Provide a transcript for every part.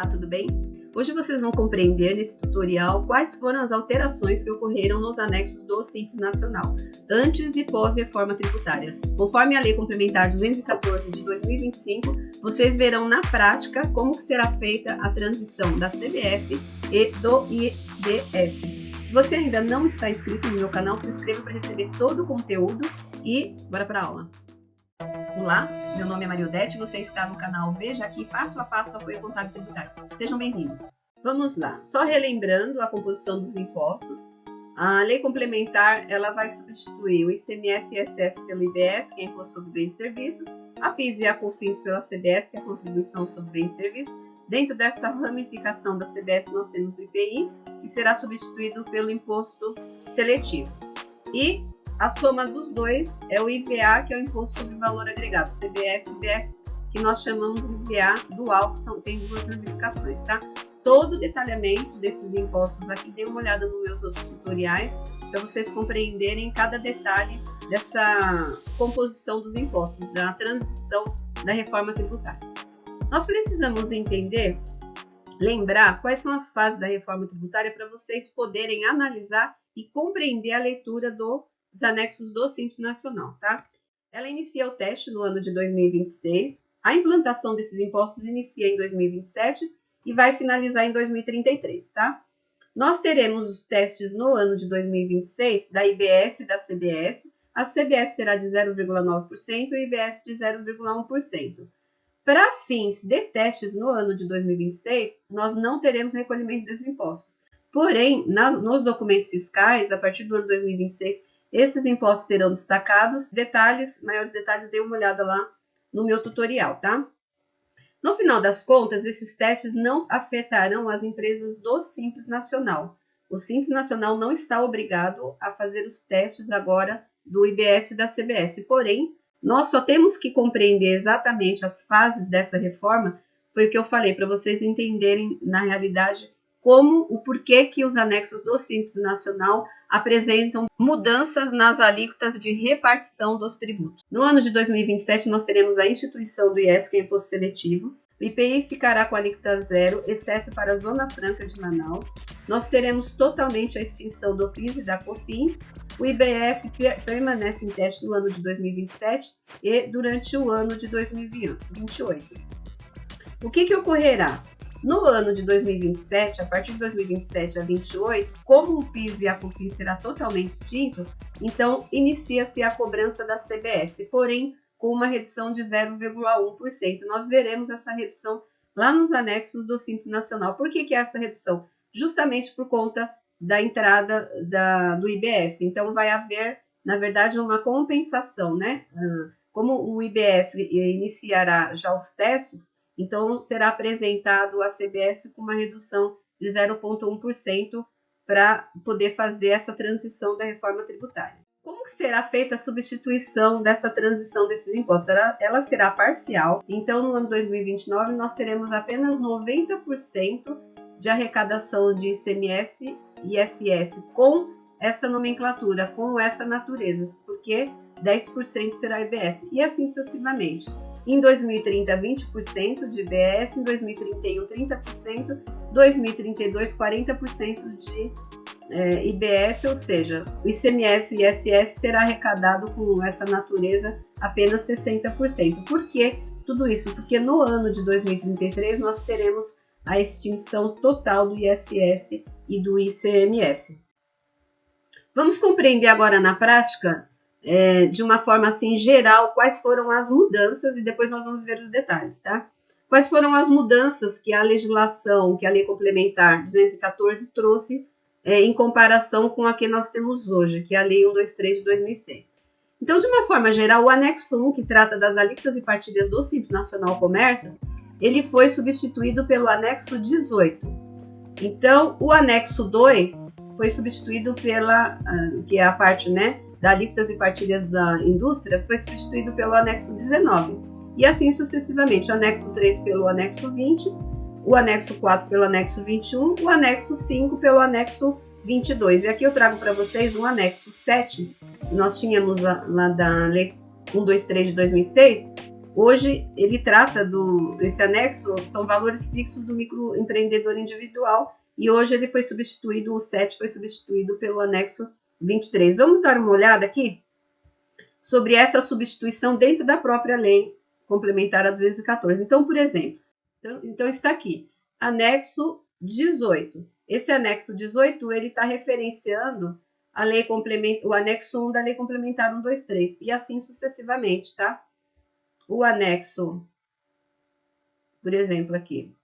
Olá, tudo bem? Hoje vocês vão compreender nesse tutorial quais foram as alterações que ocorreram nos anexos do Simples Nacional, antes e pós-reforma tributária. Conforme a Lei Complementar 214 de 2025, vocês verão na prática como que será feita a transição da CBS e do IBS. Se você ainda não está inscrito no meu canal, se inscreva para receber todo o conteúdo e bora para a aula. Olá, meu nome é Maria Odete, você está no canal Veja Aqui passo a passo apoio contábil tributário. Sejam bem-vindos. Vamos lá, só relembrando a composição dos impostos, a lei complementar ela vai substituir o ICMS e o ISS pelo IBS, que é Imposto sobre Bens e Serviços, a PIS e a COFINS pela CBS, que é a Contribuição sobre Bens e Serviços. Dentro dessa ramificação da CBS nós temos o IPI, que será substituído pelo Imposto Seletivo. E a soma dos dois é o IVA, que é o Imposto sobre Valor Agregado, CBS e IBS, que nós chamamos de IVA dual, que tem duas ramificações, tá? Todo o detalhamento desses impostos aqui, dê uma olhada nos meus outros tutoriais, para vocês compreenderem cada detalhe dessa composição dos impostos, da transição da reforma tributária. Nós precisamos entender, lembrar quais são as fases da reforma tributária para vocês poderem analisar e compreender a leitura dos anexos do Simples Nacional, tá? Ela inicia o teste no ano de 2026, a implantação desses impostos inicia em 2027 e vai finalizar em 2033, tá? Nós teremos os testes no ano de 2026 da IBS e da CBS. A CBS será de 0,9% e o IBS de 0,1%. Para fins de testes no ano de 2026, nós não teremos recolhimento desses impostos. Porém, nos documentos fiscais, a partir do ano 2026, esses impostos serão destacados. Maiores detalhes, dê uma olhada lá no meu tutorial, tá? No final das contas, esses testes não afetarão as empresas do Simples Nacional. O Simples Nacional não está obrigado a fazer os testes agora do IBS e da CBS. Porém, nós só temos que compreender exatamente as fases dessa reforma, foi o que eu falei, para vocês entenderem, na realidade, o porquê que os anexos do Simples Nacional apresentam mudanças nas alíquotas de repartição dos tributos. No ano de 2027, nós teremos a instituição do IES, que é Imposto Seletivo. O IPI ficará com a alíquota zero, exceto para a Zona Franca de Manaus. Nós teremos totalmente a extinção do PIS e da COFINS. O IBS permanece em teste no ano de 2027 e durante o ano de 2028. O que ocorrerá? No ano de 2027, a partir de 2027 a 2028, como o PIS e a COFINS será totalmente extinto, então inicia-se a cobrança da CBS, porém com uma redução de 0,1%. Nós veremos essa redução lá nos anexos do Simples Nacional. Por que é essa redução? Justamente por conta da entrada do IBS. Então vai haver, na verdade, uma compensação, né? Como o IBS iniciará já os testes, então, será apresentado a CBS com uma redução de 0,1% para poder fazer essa transição da reforma tributária. Como que será feita a substituição dessa transição desses impostos? Ela será parcial. Então, no ano 2029, nós teremos apenas 90% de arrecadação de ICMS e ISS com essa nomenclatura, com essa natureza, porque 10% será IBS, e assim sucessivamente. Em 2030, 20% de IBS, em 2031, 30%, 2032, 40% de IBS, ou seja, o ICMS e o ISS será arrecadado com essa natureza apenas 60%. Por que tudo isso? Porque no ano de 2033 nós teremos a extinção total do ISS e do ICMS. Vamos compreender agora na prática, de uma forma assim geral, quais foram as mudanças e depois nós vamos ver os detalhes, tá? Quais foram as mudanças que a legislação, que a Lei Complementar 214 trouxe em comparação com a que nós temos hoje, que é a Lei 123 de 2006. Então, de uma forma geral, o anexo 1, que trata das alíquotas e partilhas do Simples Nacional Comércio, ele foi substituído pelo anexo 18. Então, o anexo 2 foi substituído que é a parte, né, da alíquotas e partilhas da indústria, foi substituído pelo anexo 19. E assim sucessivamente, o anexo 3 pelo anexo 20, o anexo 4 pelo anexo 21, o anexo 5 pelo anexo 22. E aqui eu trago para vocês um anexo 7, nós tínhamos lá da Lei 123 de 2006, Hoje ele trata esse anexo, são valores fixos do microempreendedor individual, e hoje ele foi substituído, o 7 foi substituído pelo anexo 23. Vamos dar uma olhada aqui sobre essa substituição dentro da própria lei complementar a 214. Então, por exemplo, então está aqui, anexo 18. Esse anexo 18, ele está referenciando a lei complementar, o anexo 1 da lei complementar 123, e assim sucessivamente, tá? O anexo, por exemplo, aqui,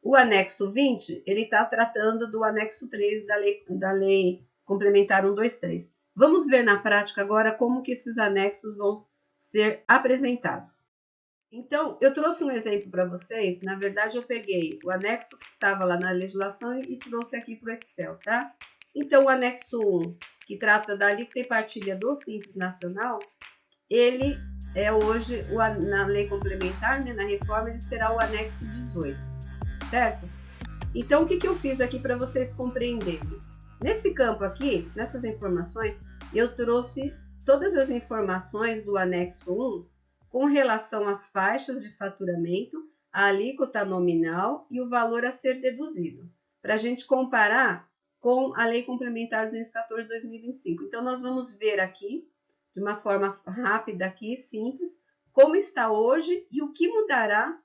o anexo 20, ele está tratando do anexo 3 da lei complementar 123. Vamos ver na prática agora como que esses anexos vão ser apresentados. Então, eu trouxe um exemplo para vocês. Na verdade, eu peguei o anexo que estava lá na legislação e trouxe aqui para o Excel, tá? Então, o anexo 1, que trata da alíquota e partilha do Simples Nacional, ele é hoje, na lei complementar, né, na reforma, ele será o anexo 18, certo? Então, o que eu fiz aqui para vocês compreenderem? Nesse campo aqui, nessas informações, eu trouxe todas as informações do anexo 1 com relação às faixas de faturamento, a alíquota nominal e o valor a ser deduzido, para a gente comparar com a Lei Complementar 214/2025. Então, nós vamos ver aqui, de uma forma rápida aqui, simples, como está hoje e o que mudará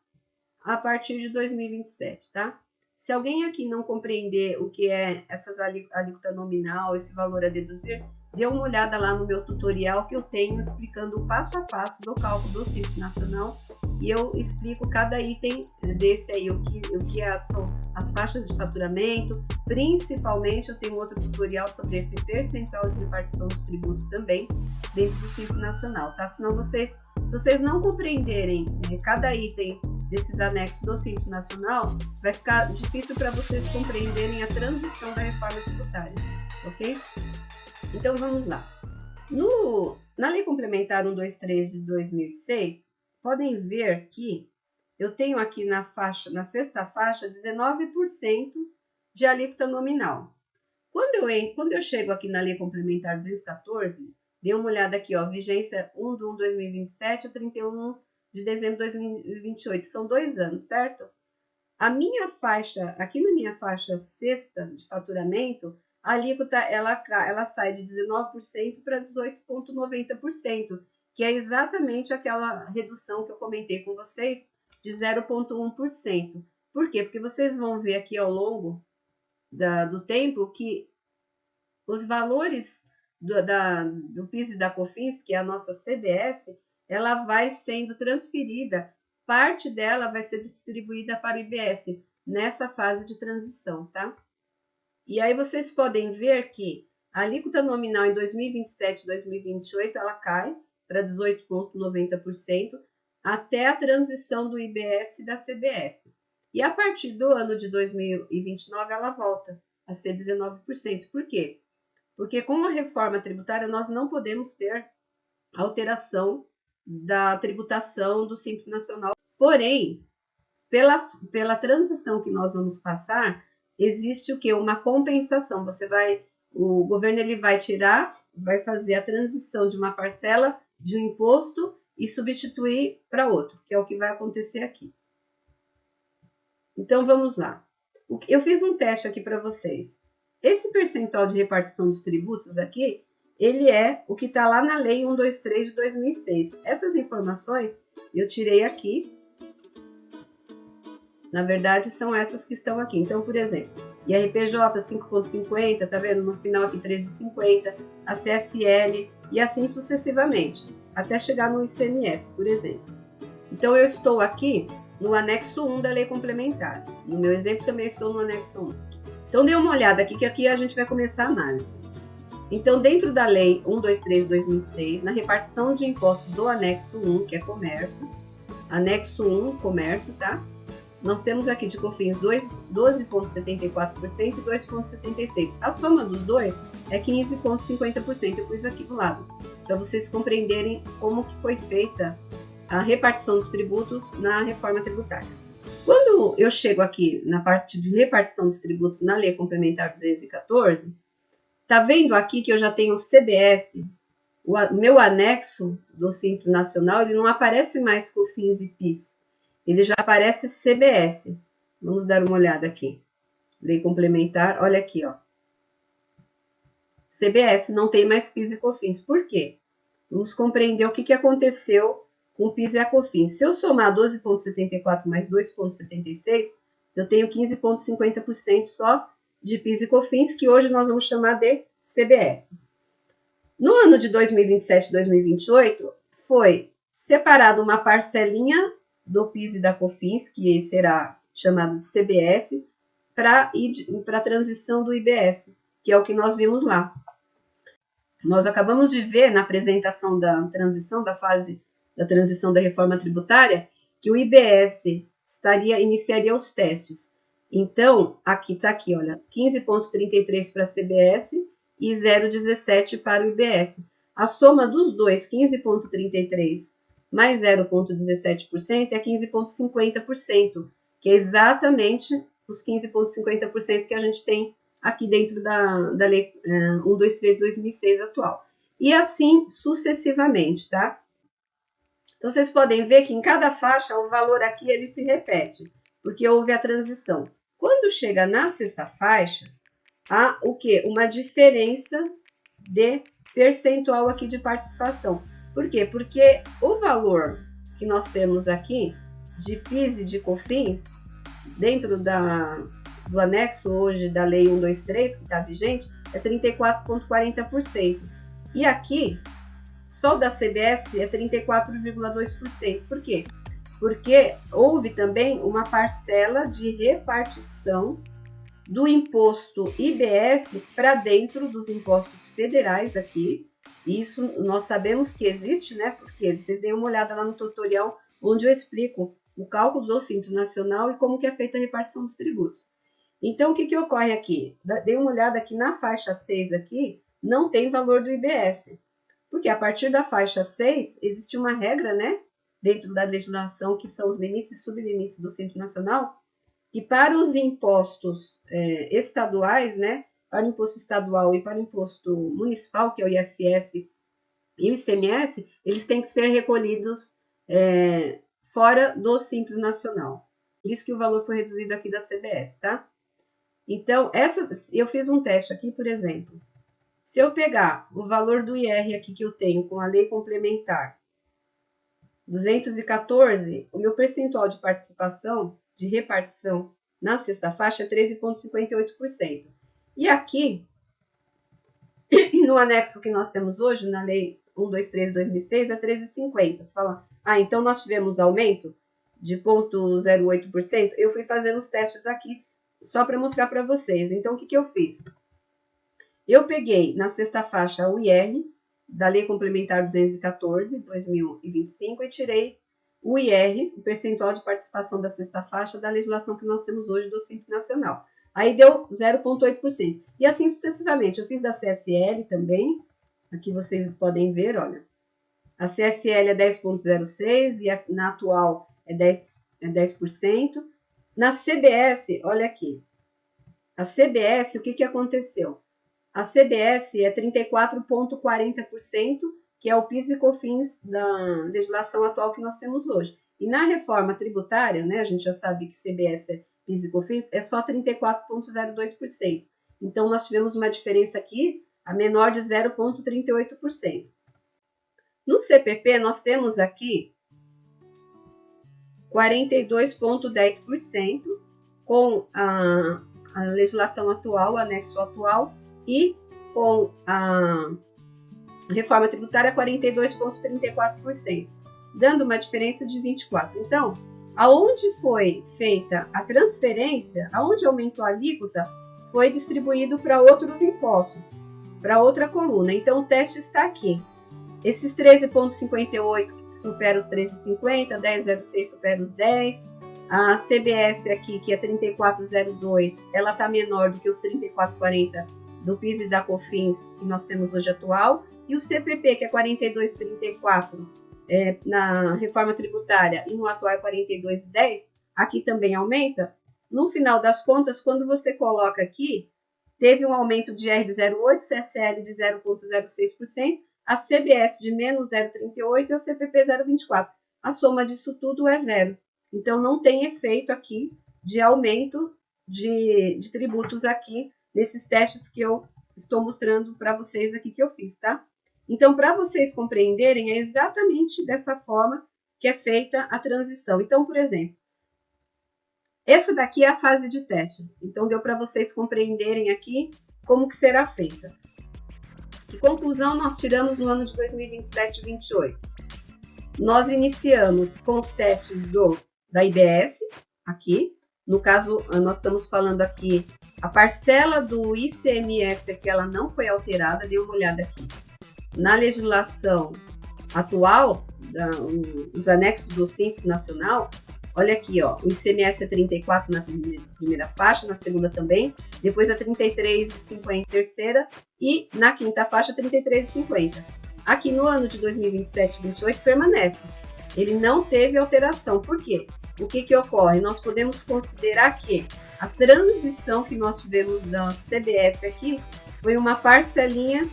a partir de 2027, tá? Se alguém aqui não compreender o que é essas alíquota nominal, esse valor a deduzir, dê uma olhada lá no meu tutorial que eu tenho explicando o passo a passo do cálculo do Simples Nacional, e eu explico cada item desse aí, o que são as faixas de faturamento. Principalmente eu tenho outro tutorial sobre esse percentual de repartição dos tributos também dentro do Simples Nacional, tá? Senão se vocês não compreenderem cada item desses anexos do Simples Nacional, vai ficar difícil para vocês compreenderem a transição da reforma tributária, ok? Então, vamos lá. Na Lei Complementar 123 de 2006, podem ver que eu tenho aqui na sexta faixa, 19% de alíquota nominal. Quando eu chego aqui na Lei Complementar 214, dê uma olhada aqui, ó, vigência 1 de 1 de 2027 a 31 de dezembro de 2028, são 2 anos, certo? Aqui na minha faixa sexta de faturamento, a alíquota ela sai de 19% para 18,90%, que é exatamente aquela redução que eu comentei com vocês, de 0,1%. Por quê? Porque vocês vão ver aqui ao longo do tempo que os valores do PIS e da COFINS, que é a nossa CBS, ela vai sendo transferida, parte dela vai ser distribuída para o IBS nessa fase de transição, tá? E aí vocês podem ver que a alíquota nominal em 2027 e 2028 ela cai para 18,90% até a transição do IBS e da CBS. E a partir do ano de 2029 ela volta a ser 19%. Por quê? Porque com a reforma tributária nós não podemos ter alteração da tributação do Simples Nacional. Porém, pela transição que nós vamos passar, existe o que? Uma compensação. O governo ele vai fazer a transição de uma parcela de um imposto e substituir para outro, que é o que vai acontecer aqui. Então, vamos lá. Eu fiz um teste aqui para vocês. Esse percentual de repartição dos tributos aqui, ele é o que está lá na Lei 123 de 2006. Essas informações eu tirei aqui. Na verdade, são essas que estão aqui. Então, por exemplo, IRPJ 5,50, tá vendo? No final aqui 13,50, a CSL e assim sucessivamente, até chegar no ICMS, por exemplo. Então, eu estou aqui no anexo 1 da Lei Complementar. No meu exemplo, também estou no anexo 1. Então, dê uma olhada aqui, que aqui a gente vai começar a análise. Então, dentro da Lei 123 de 2006, na repartição de impostos do anexo 1, que é comércio, anexo 1, comércio, tá? Nós temos aqui de COFINS 12,74% e 2,76%. A soma dos dois é 15,50%. Eu pus aqui do lado, para vocês compreenderem como que foi feita a repartição dos tributos na reforma tributária. Quando eu chego aqui na parte de repartição dos tributos na Lei Complementar 214, tá vendo aqui que eu já tenho o CBS, o meu anexo do Simples Nacional, ele não aparece mais COFINS e PIS. Ele já aparece CBS. Vamos dar uma olhada aqui. Lei complementar, olha aqui, ó. CBS, não tem mais PIS e COFINS. Por quê? Vamos compreender o que aconteceu com o PIS e a COFINS. Se eu somar 12,74 mais 2,76, eu tenho 15,50% só de PIS e COFINS, que hoje nós vamos chamar de CBS. No ano de 2027 e 2028, foi separada uma parcelinha do PIS e da COFINS, que será chamado de CBS, para a transição do IBS, que é o que nós vimos lá. Nós acabamos de ver na apresentação da transição, da fase da transição da reforma tributária, que o IBS iniciaria os testes. Então, aqui está aqui, olha, 15,33 para a CBS e 0,17 para o IBS. A soma dos dois, 15,33 mais 0,17%, é 15,50%, que é exatamente os 15,50% que a gente tem aqui dentro da Lei 123/2006 atual. E assim sucessivamente, tá? Então, vocês podem ver que em cada faixa o valor aqui ele se repete, porque houve a transição. Quando chega na sexta faixa, há o quê? Uma diferença de percentual aqui de participação. Por quê? Porque o valor que nós temos aqui de PIS e de COFINS, dentro do anexo hoje da Lei 123, que está vigente, é 34,40%. E aqui, só da CBS é 34,2%. Por quê? Porque houve também uma parcela de repartição do imposto IBS para dentro dos impostos federais aqui. Isso nós sabemos que existe, né? Porque vocês deem uma olhada lá no tutorial onde eu explico o cálculo do Simples Nacional e como que é feita a repartição dos tributos. Então, o que ocorre aqui? Dê uma olhada aqui na faixa 6 aqui, não tem valor do IBS. Porque a partir da faixa 6, existe uma regra, né? Dentro da legislação, que são os limites e sublimites do Simples Nacional, que para os impostos estaduais, né? Para o imposto estadual e para o imposto municipal, que é o ISS e o ICMS, eles têm que ser recolhidos fora do Simples Nacional. Por isso que o valor foi reduzido aqui da CBS, tá? Então, eu fiz um teste aqui, por exemplo. Se eu pegar o valor do IR aqui que eu tenho com a lei complementar 214, o meu percentual de participação, de repartição na sexta faixa é 13,58%. E aqui, no anexo que nós temos hoje, na lei 123/2006, é 13,50%. Você fala, então nós tivemos aumento de 0,08%. Eu fui fazendo os testes aqui, só para mostrar para vocês. Então, o que eu fiz? Eu peguei na sexta faixa o IR, da Lei Complementar 214/2025, e tirei o IR, o percentual de participação da sexta faixa da legislação que nós temos hoje do Simples Nacional. Aí deu 0,8%. E assim sucessivamente. Eu fiz da CSL também. Aqui vocês podem ver, olha. A CSL é 10,06% e na atual é 10%. Na CBS, olha aqui. A CBS, o que aconteceu? A CBS é 34,40%, que é o PIS e COFINS da legislação atual que nós temos hoje. E na reforma tributária, né, a gente já sabe que CBS é PIS e COFINS, é só 34,02%. Então, nós tivemos uma diferença aqui, a menor de 0,38%. No CPP, nós temos aqui 42,10% com a legislação atual, o anexo atual, e com a reforma tributária 42,34%, dando uma diferença de 24%. Então, aonde foi feita a transferência, aonde aumentou a alíquota, foi distribuído para outros impostos, para outra coluna. Então, o teste está aqui. Esses 13,58 supera os 13,50, 10,06 supera os 10. A CBS aqui, que é 34,02, ela está menor do que os 34,40 do PIS e da COFINS que nós temos hoje atual. E o CPP, que é 42,34 na reforma tributária e no atual é 42,10, aqui também aumenta. No final das contas, quando você coloca aqui, teve um aumento de IR de 0,8, CSL de 0,06%, a CBS de menos 0,38 e a CPP 0,24. A soma disso tudo é zero. Então, não tem efeito aqui de aumento de tributos aqui nesses testes que eu estou mostrando para vocês aqui que eu fiz, tá? Então, para vocês compreenderem, é exatamente dessa forma que é feita a transição. Então, por exemplo, essa daqui é a fase de teste. Então, deu para vocês compreenderem aqui como que será feita. Que conclusão nós tiramos no ano de 2027 e 2028? Nós iniciamos com os testes da IBS, aqui. No caso, nós estamos falando aqui, a parcela do ICMS que ela não foi alterada, dê uma olhada aqui. Na legislação atual, os anexos do Simples Nacional, olha aqui, ó, o ICMS é 34 na primeira faixa, na segunda também, depois é 33,50 em terceira e na quinta faixa 33,50. Aqui no ano de 2027 e 2028 permanece. Ele não teve alteração. Por quê? O que ocorre? Nós podemos considerar que a transição que nós tivemos da CBS aqui foi uma parcelinha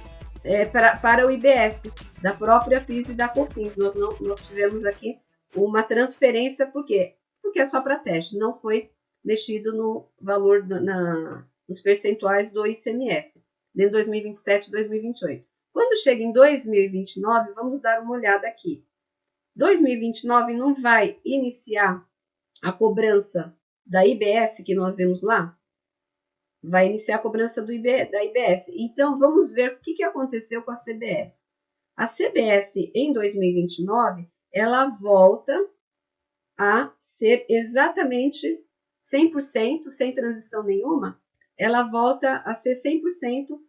para o IBS, da própria PIS e da COFINS. Nós tivemos aqui uma transferência, por quê? Porque é só para teste, não foi mexido no valor, nos percentuais do ICMS, de 2027 e 2028. Quando chega em 2029, vamos dar uma olhada aqui. 2029 não vai iniciar a cobrança da IBS, que nós vemos lá? Vai iniciar a cobrança da IBS. Então, vamos ver o que aconteceu com a CBS. A CBS, em 2029, ela volta a ser exatamente 100%, sem transição nenhuma, ela volta a ser 100%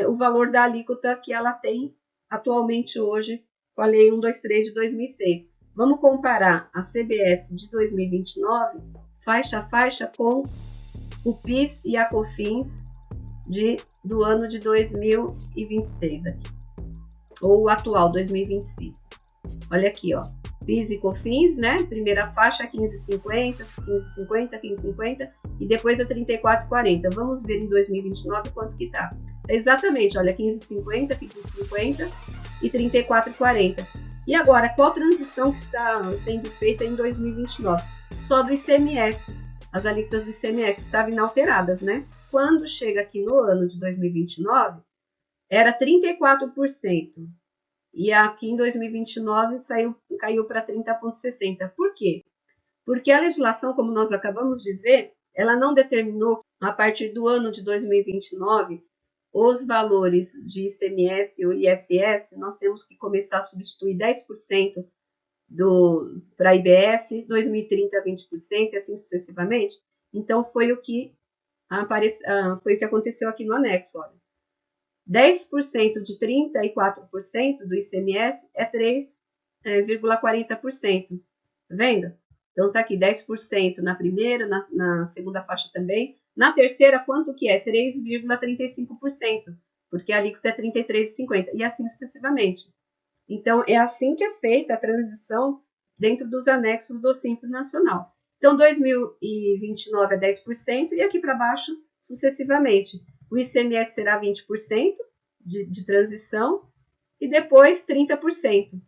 o valor da alíquota que ela tem atualmente hoje com a Lei 123 de 2006. Vamos comparar a CBS de 2029, faixa a faixa, com o PIS e a COFINS do ano de 2026 aqui, ou o atual, 2025. Olha aqui, ó, PIS e COFINS, né? Primeira faixa 15,50, 15,50, 15,50 e depois a 34,40. Vamos ver em 2029 quanto que tá. Exatamente, olha, 15,50, 15,50 e 34,40. E agora, qual transição que está sendo feita em 2029? Só do ICMS. As alíquotas do ICMS estavam inalteradas, né? Quando chega aqui no ano de 2029, era 34%. E aqui em 2029 caiu para 30,60%. Por quê? Porque a legislação, como nós acabamos de ver, ela não determinou, a partir do ano de 2029, os valores de ICMS ou ISS, nós temos que começar a substituir 10% para IBS, 2030 20% e assim sucessivamente. Então, foi o que aconteceu aqui no anexo. Olha. 10% de 34% do ICMS é 3,40%. Tá vendo? Então, tá aqui 10% na primeira, na segunda faixa também. Na terceira, quanto que é? 3,35%, porque a alíquota é 33,50%, e assim sucessivamente. Então, é assim que é feita a transição dentro dos anexos do Simples Nacional. Então, 2029 é 10% e aqui para baixo, sucessivamente. O ICMS será 20% de transição e depois 30%,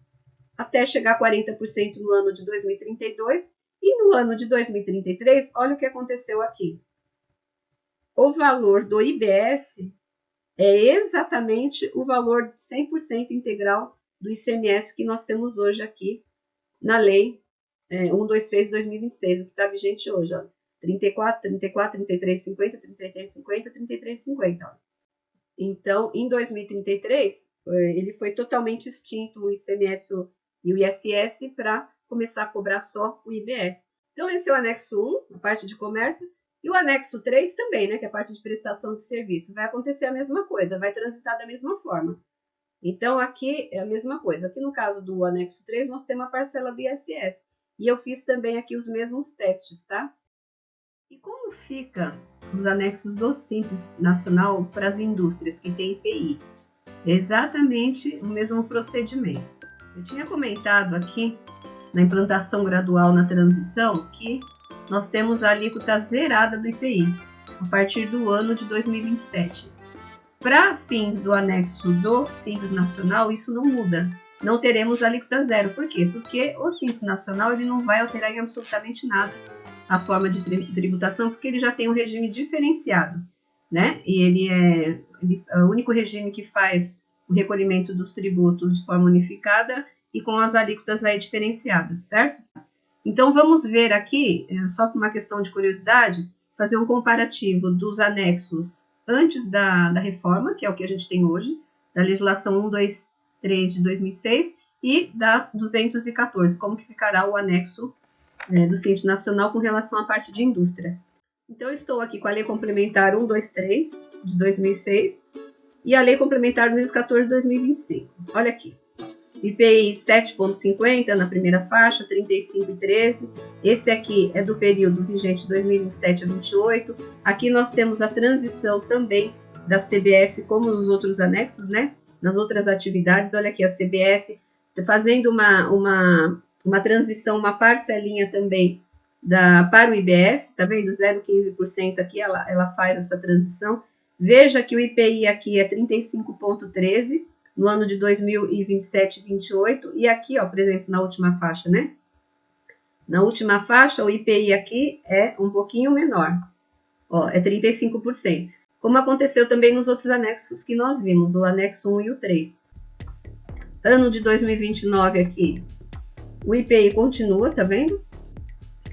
até chegar a 40% no ano de 2032. E no ano de 2033, olha o que aconteceu aqui. O valor do IBS é exatamente o valor 100% integral do ICMS que nós temos hoje aqui na Lei 123 de 2026, o que está vigente hoje, ó. 34, 34, 33,50, 33,50, 33,50. Ó. Então, em 2033, ele foi totalmente extinto o ICMS e o ISS para começar a cobrar só o IBS. Então, esse é o anexo 1, a parte de comércio, e o anexo 3 também, né, que é a parte de prestação de serviço. Vai acontecer a mesma coisa, vai transitar da mesma forma. Então, aqui é a mesma coisa. Aqui no caso do anexo 3, nós temos a parcela do ISS. E eu fiz também aqui os mesmos testes, tá? E como fica os anexos do Simples Nacional para as indústrias que têm IPI? É exatamente o mesmo procedimento. Eu tinha comentado aqui, na implantação gradual na transição, que nós temos a alíquota zerada do IPI, a partir do ano de 2027. Para fins do anexo do Simples Nacional, isso não muda. Não teremos alíquota zero. Por quê? Porque o Simples Nacional ele não vai alterar em absolutamente nada a forma de tributação, porque ele já tem um regime diferenciado, né? E ele é o único regime que faz o recolhimento dos tributos de forma unificada e com as alíquotas aí diferenciadas, certo? Então, vamos ver aqui, só por uma questão de curiosidade, fazer um comparativo dos anexos antes da reforma, que é o que a gente tem hoje, da legislação 123 de 2006 e da 214, como que ficará o anexo do Simples Nacional com relação à parte de indústria. Então, eu estou aqui com a Lei Complementar 123 de 2006 e a Lei Complementar 214 de 2025. Olha aqui. IPI 7,50 na primeira faixa, 35,13. Esse aqui é do período vigente 2027 a 28. Aqui nós temos a transição também da CBS, como nos outros anexos, né? Nas outras atividades, olha aqui a CBS fazendo uma transição, uma parcelinha também para o IBS, tá vendo? 0,15% aqui ela faz essa transição. Veja que o IPI aqui é 35,13 no ano de 2027 e 28, e aqui, ó, por exemplo, na última faixa, né? Na última faixa, o IPI aqui é um pouquinho menor, ó, é 35%. Como aconteceu também nos outros anexos que nós vimos, o anexo 1 e o 3. Ano de 2029 aqui, o IPI continua, tá vendo?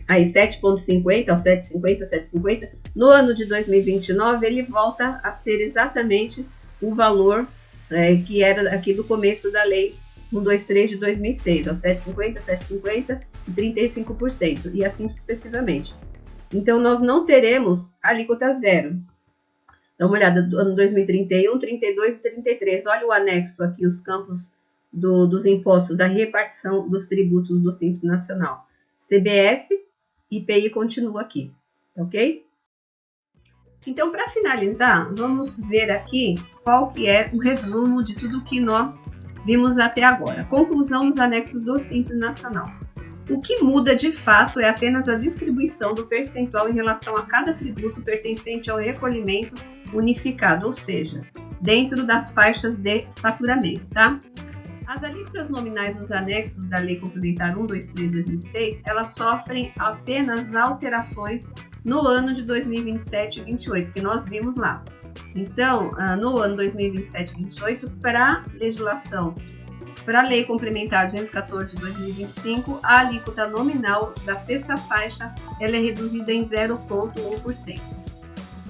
Aí 7,50, ó, 7,50, 7,50. No ano de 2029, ele volta a ser exatamente o valor que era aqui do começo da lei 123 de 2006, ó, 7,50, 7,50 e 35%, e assim sucessivamente. Então, nós não teremos alíquota zero. Dá uma olhada do ano 2031, 32 e 33. Olha o anexo aqui, os campos dos impostos, da repartição dos tributos do Simples Nacional. CBS, IPI continua aqui, ok? Então, para finalizar, vamos ver aqui qual que é o resumo de tudo que nós vimos até agora. Conclusão dos anexos do Simples Nacional. O que muda de fato é apenas a distribuição do percentual em relação a cada tributo pertencente ao recolhimento unificado, ou seja, dentro das faixas de faturamento, tá? As alíquotas nominais dos anexos da Lei Complementar 123 de 2006, elas sofrem apenas alterações no ano de 2027 e 28, que nós vimos lá. Então, no ano 2027 e 28, para a Lei Complementar 214 de 2025, a alíquota nominal da sexta faixa ela é reduzida em 0,1%.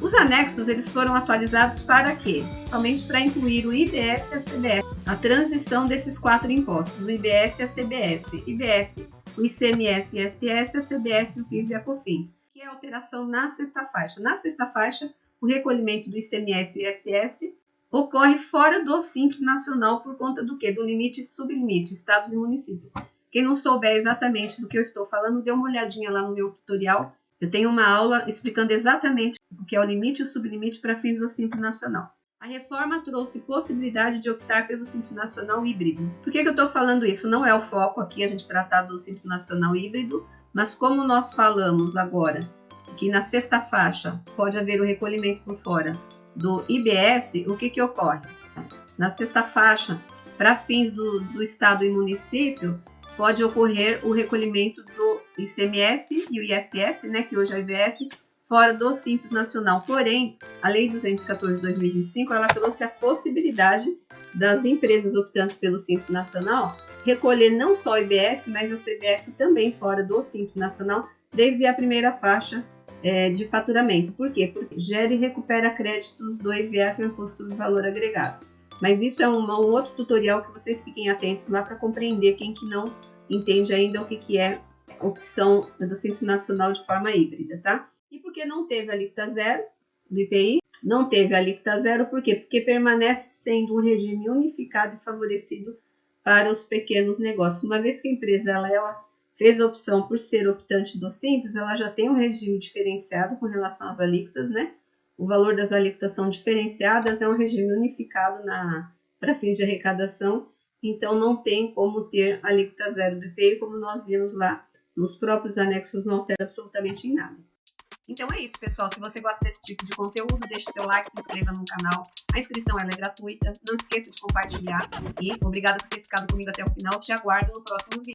Os anexos eles foram atualizados para quê? Somente para incluir o IBS e a CBS, a transição desses quatro impostos, o IBS e a CBS. IBS, o ICMS e o ISS, a CBS, o PIS e a COFINS, que é a alteração na sexta faixa. Na sexta faixa, o recolhimento do ICMS e o ISS ocorre fora do Simples Nacional por conta do quê? Do limite e sublimite, estados e municípios. Quem não souber exatamente do que eu estou falando, dê uma olhadinha lá no meu tutorial. Eu tenho uma aula explicando exatamente o que é o limite e o sublimite para fins do Simples Nacional. A reforma trouxe possibilidade de optar pelo Simples Nacional híbrido. Por que eu estou falando isso? Não é o foco aqui a gente tratar do Simples Nacional híbrido, mas como nós falamos agora que na sexta faixa pode haver o recolhimento por fora do IBS, o que ocorre? Na sexta faixa, para fins do Estado e município, pode ocorrer o recolhimento do ICMS e o ISS, né, que hoje é o IBS, fora do Simples Nacional. Porém, a Lei 214 de 2025, ela trouxe a possibilidade das empresas optantes pelo Simples Nacional recolher não só o IBS, mas a CBS também fora do Simples Nacional, desde a primeira faixa de faturamento. Por quê? Porque gera e recupera créditos do IVA, que é o Imposto sobre Valor Agregado. Mas isso é um outro tutorial que vocês fiquem atentos lá para compreender, quem que não entende ainda o que é a opção do Simples Nacional de forma híbrida, tá? E por que não teve alíquota zero do IPI? Não teve alíquota zero, por quê? Porque permanece sendo um regime unificado e favorecido para os pequenos negócios. Uma vez que a empresa ela fez a opção por ser optante do Simples, ela já tem um regime diferenciado com relação às alíquotas, né? O valor das alíquotas são diferenciadas, é um regime unificado para fins de arrecadação, então não tem como ter alíquota zero do IPI, como nós vimos lá nos próprios anexos, não altera absolutamente em nada. Então é isso, pessoal. Se você gosta desse tipo de conteúdo, deixe seu like, se inscreva no canal. A inscrição ela é gratuita. Não esqueça de compartilhar. E obrigado por ter ficado comigo até o final. Te aguardo no próximo vídeo.